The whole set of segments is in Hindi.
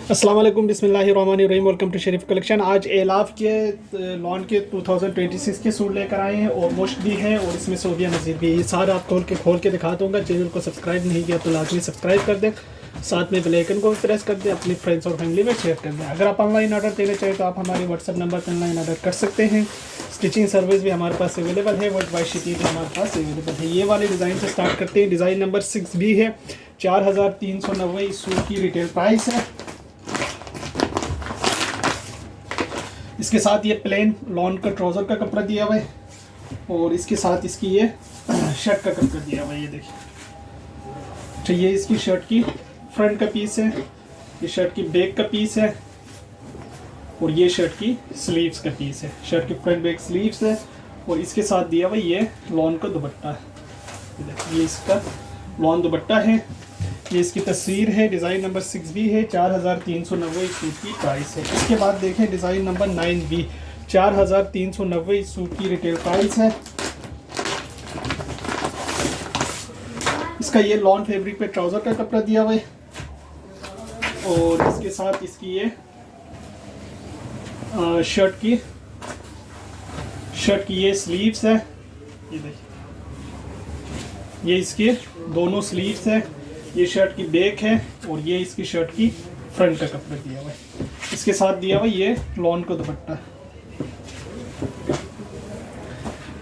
अस्सलाम वालेकुम बिस्मिल्लाहिर्रहमानिर्रहीम। Welcome to Sharif collection. आज एलाफ के लॉन के 2026 के सूट लेकर आए हैं और मुश्क भी है और इसमें सोबिया नज़ीर भी। ये सारा आप खोल के दिखा दूंगा। चैनल को सब्सक्राइब नहीं किया तो लाजमी सब्सक्राइब कर दें, साथ में बेल आइकन को भी प्रेस कर दें, अपने फ्रेंड्स और फैमिली में शेयर कर दें। अगर आप ऑनलाइन ऑर्डर देना चाहें तो आप हमारे व्हाट्सअप नंबर पर ऑनलाइन ऑर्डर कर सकते हैं। स्टिचिंग सर्विस भी हमारे पास अवेलेबल है, वर्ल्ड वाइड शिपिंग भी हमारे पास अवेलेबल है। ये वाले डिज़ाइन से स्टार्ट करते हैं। डिज़ाइन नंबर 6 भी है, 4390 इस सूट की रिटेल प्राइस है। इसके साथ ये प्लेन लॉन का ट्राउज़र का कपड़ा दिया हुआ है और इसके साथ इसकी ये शर्ट का कपड़ा दिया हुआ है। ये देखिए, तो ये इसकी शर्ट की फ्रंट का पीस है, ये शर्ट की बैक का पीस है और ये शर्ट की स्लीव्स का पीस है। शर्ट की फ्रंट बैक स्लीव्स है और इसके साथ दिया हुआ ये लॉन का दुपट्टा है। ये इसका लॉन दुपट्टा है, ये इसकी तस्वीर है। डिज़ाइन नंबर 6 भी है, 4390 इस सूट की प्राइस है। इसके बाद देखें डिज़ाइन नंबर 9 भी, 4390 इस सूट की रिटेल प्राइस है। इसका ये लॉन फैब्रिक पे ट्राउज़र का कपड़ा दिया हुआ है और इसके साथ इसकी ये शर्ट की ये स्लीव्स है। ये देखिए, ये इसके दोनों स्लीव्स है। ये शर्ट की बैक है और ये इसकी शर्ट की फ्रंट का कपड़ा दिया हुआ है। इसके साथ दिया हुआ ये लॉन का दुपट्टा,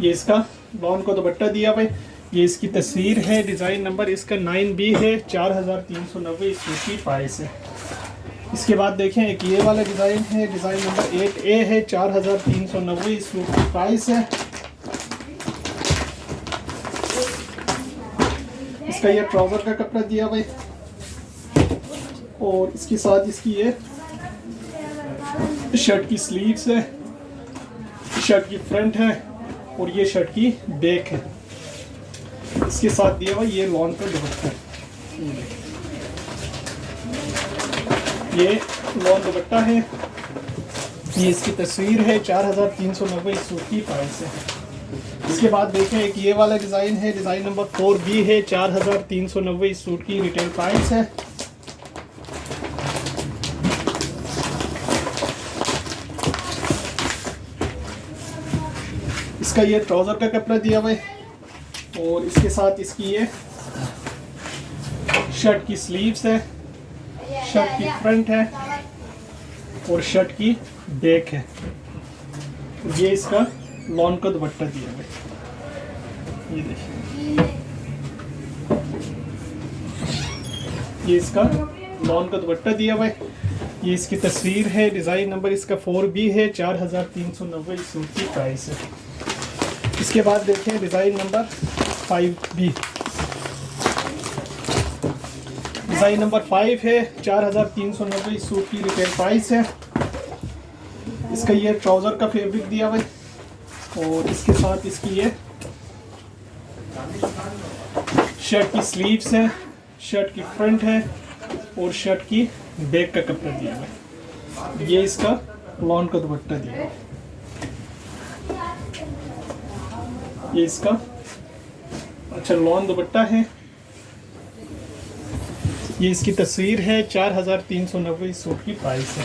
ये इसका लॉन का दुपट्टा दिया हुआ है। ये इसकी तस्वीर है। डिज़ाइन नंबर इसका 9 भी है, 4390 इस सूट की प्राइस है। इसके बाद देखें एक ये वाला डिज़ाइन है, डिज़ाइन नंबर 8A है, 4390 इस सूट की प्राइस है। इसका ये ट्राउज़र का कपड़ा दिया हुआ है और इसके साथ इसकी ये शर्ट की स्लीव्स है, शर्ट की फ्रंट है और ये शर्ट की बैक है। इसके साथ दिया हुआ ये लॉन का दुपट्टा है। ये लॉन दुपट्टा है, ये इसकी तस्वीर है। 4390 इस सूट की प्राइस है। इसके बाद देखें एक ये वाला डिज़ाइन है, डिज़ाइन नंबर 4 भी है, 4390 इस सूट की रिटेल प्राइस है। इसका ये ट्राउज़र का कपड़ा दिया हुआ है और इसके साथ इसकी ये शर्ट की स्लीव्स है, शर्ट की फ्रंट है और शर्ट की बैक है। ये इसका लॉन का दुपट्टा दिया हुआ है। ये देखिए, ये इसका लॉन का दुपट्टा दिया हुआ है। ये इसकी तस्वीर है। डिज़ाइन नंबर इसका 4 भी है, 4390 इस सूट की प्राइस है। इसके बाद देखें डिज़ाइन नंबर 5 भी, डिज़ाइन नंबर 5 है, 4390 इस सूट की रिटेल प्राइस है। इसका ये ट्राउज़र का फैब्रिक दिया हुआ है और इसके साथ इसकी ये शर्ट की स्लीव्स है, शर्ट की फ्रंट है और शर्ट की बैक का कपड़ा दिया हुआ है। ये इसका लॉन का दुपट्टा दिया है। ये इसका लॉन दुपट्टा है। ये इसकी तस्वीर है। 4390 इस सूट की प्राइस है।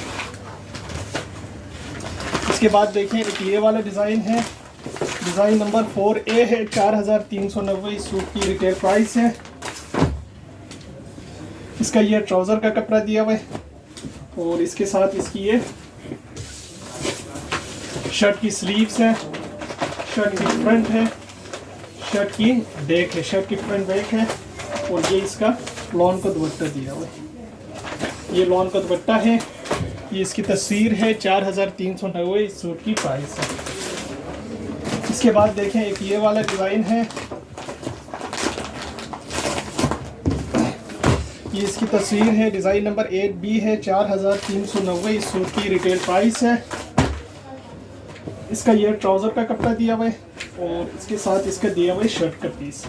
इसके बाद देखें एक ये वाला डिज़ाइन है, डिज़ाइन नंबर 4A है, 4390 इस सूट की रिटेल प्राइस है। इसका ये ट्राउज़र का कपड़ा दिया हुआ है और इसके साथ इसकी ये शर्ट की स्लीव्स है, शर्ट की फ्रंट है, शर्ट की बैक है, शर्ट की फ्रंट बैक है और ये इसका लॉन का दुपट्टा दिया हुआ है। ये लॉन का दुपट्टा है। ये इसकी तस्वीर है। 4390 इस सूट की प्राइस है। इसके बाद देखें एक ये वाला डिज़ाइन है, ये इसकी तस्वीर है। डिज़ाइन नंबर 8B है, 4390 इस सूट की रिटेल प्राइस है। इसका ये ट्राउज़र का कपड़ा दिया हुआ है और इसके साथ इसका दिया हुआ है शर्ट का पीस।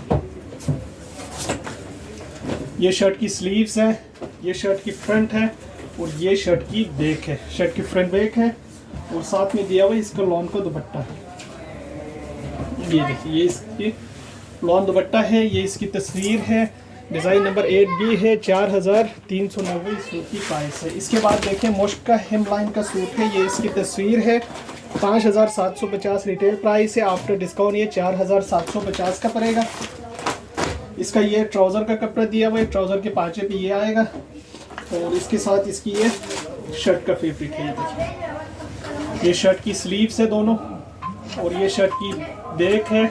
ये शर्ट की स्लीव्स है, ये शर्ट की फ्रंट है और ये शर्ट की बैक है, शर्ट की फ्रंट बैक है और साथ में दिया हुआ है इसका लॉन का दुपट्टा है। ये देखिए, ये इसकी लॉन दुपट्टा है। ये इसकी तस्वीर है। डिज़ाइन नंबर 8B है, 4390 सूट की प्राइस है। इसके बाद देखें मुश्क का हेमलाइन का सूट है, ये इसकी तस्वीर है, 5750 रिटेल प्राइस है। आफ्टर डिस्काउंट ये 4750 का पड़ेगा। इसका ये ट्राउज़र का कपड़ा दिया हुआ है, ट्राउज़र के पाँचे पे ये आएगा और इसके साथ इसकी ये शर्ट का फैब्रिक है। ये देखिए, ये शर्ट की स्लीव्स है दोनों और ये शर्ट की बैक है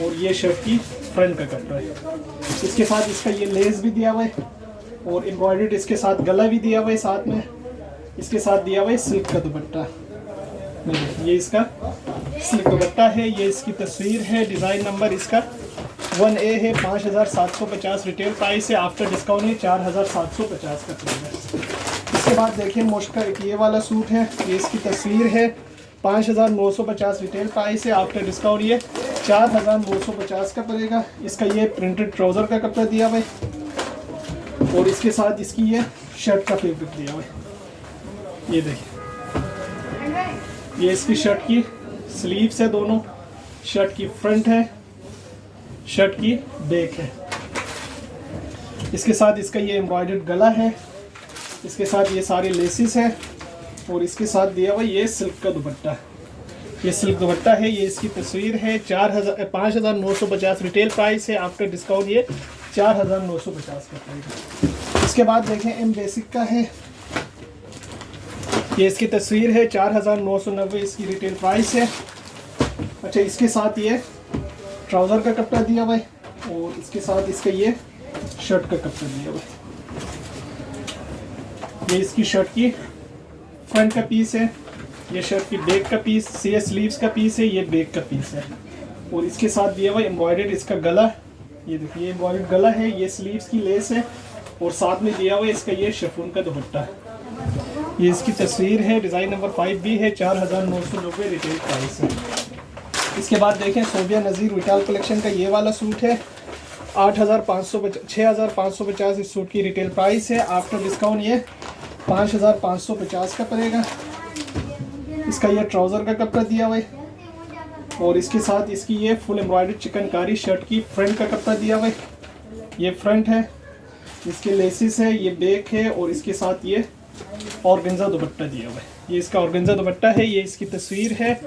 और ये शर्ट की फ्रंट का कपड़ा है। इसके साथ इसका ये लेस भी दिया हुआ है और एम्ब्रॉयडर्ड इसके साथ गला भी दिया हुआ है, साथ में इसके साथ दिया हुआ है सिल्क का दुपट्टा। ये इसका सिल्क दुपट्टा है, ये इसकी तस्वीर है। डिज़ाइन नंबर इसका 1A है, 5750 रिटेल प्राइस है। आफ्टर डिस्काउंट है 4750 का पड़ेगा। इसके बाद देखिए मुश्क का एक ये वाला सूट है, ये इसकी तस्वीर है, 5950 रिटेल प्राइस है। आफ्टर डिस्काउंट ये 4950 का पड़ेगा। इसका ये प्रिंटेड ट्राउज़र का कपड़ा दिया हुआ है और इसके साथ इसकी ये शर्ट का फैब्रिक दिया हुआ है। ये देखिए, ये इसकी शर्ट की स्लीव्स है दोनों, शर्ट की फ्रंट है, शर्ट की बैक है। इसके साथ इसका ये एम्ब्रॉयडर्ड गला है, इसके साथ ये सारे लेसिस है और इसके साथ दिया हुआ ये सिल्क का दुपट्टा। ये सिल्क दुपट्टा है, ये इसकी तस्वीर है, 5950 रिटेल प्राइस है। आफ्टर डिस्काउंट ये 4950 का पड़ेगा। इसके बाद देखें एम बेसिक का है, ये इसकी तस्वीर है, 4990 इसकी रिटेल प्राइस है। अच्छा, इसके साथ ये ट्राउज़र का कपड़ा दिया हुआ है और इसके साथ इसका ये शर्ट का कपड़ा दिया हुआ है। ये इसकी शर्ट की फ्रंट का पीस है, ये शर्ट की बैक का पीस, ये स्लीव्स का पीस है, ये बैक का पीस है और इसके साथ दिया हुआ एम्ब्रॉयडर्ड इसका गला। ये देखिए, ये एम्ब्रॉयडर्ड गला है, ये स्लीव्स की लेस है और साथ में दिया हुआ इसका ये शिफॉन का दुपट्टा। ये इसकी तस्वीर है, डिज़ाइन नंबर 5B है, 4990 रिटेल प्राइस है। इसके बाद देखें सोबिया नज़ीर विटाल कलेक्शन का ये वाला सूट है, 6550 इस सूट की रिटेल प्राइस है। आफ्टर डिस्काउंट ये 5550 का पड़ेगा। इसका ये ट्राउज़र का कपड़ा दिया हुआ है और इसके साथ इसकी ये फुल एम्ब्रॉयडर्ड चिकनकारी शर्ट की फ्रंट का कपड़ा दिया हुआ है। ये फ्रंट है, इसके लेसिस है, ये बैक है और इसके साथ ये ऑर्गेन्जा दुपट्टा दिया हुआ है। ये इसका ऑर्गेन्जा दुपट्टा है, ये इसकी तस्वीर है,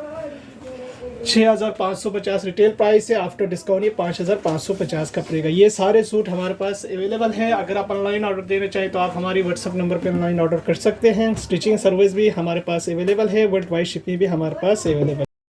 6550 रिटेल प्राइस है। आफ्टर डिस्काउंट ये 5550 का पड़ेगा। ये सारे सूट हमारे पास अवेलेबल है। अगर आप ऑनलाइन ऑर्डर देना चाहें तो आप हमारी व्हाट्सअप नंबर पे ऑनलाइन ऑर्डर कर सकते हैं। स्टिचिंग सर्विस भी हमारे पास अवेलेबल है, वर्ल्ड वाइड शिपिंग भी हमारे पास अवेलेबल है।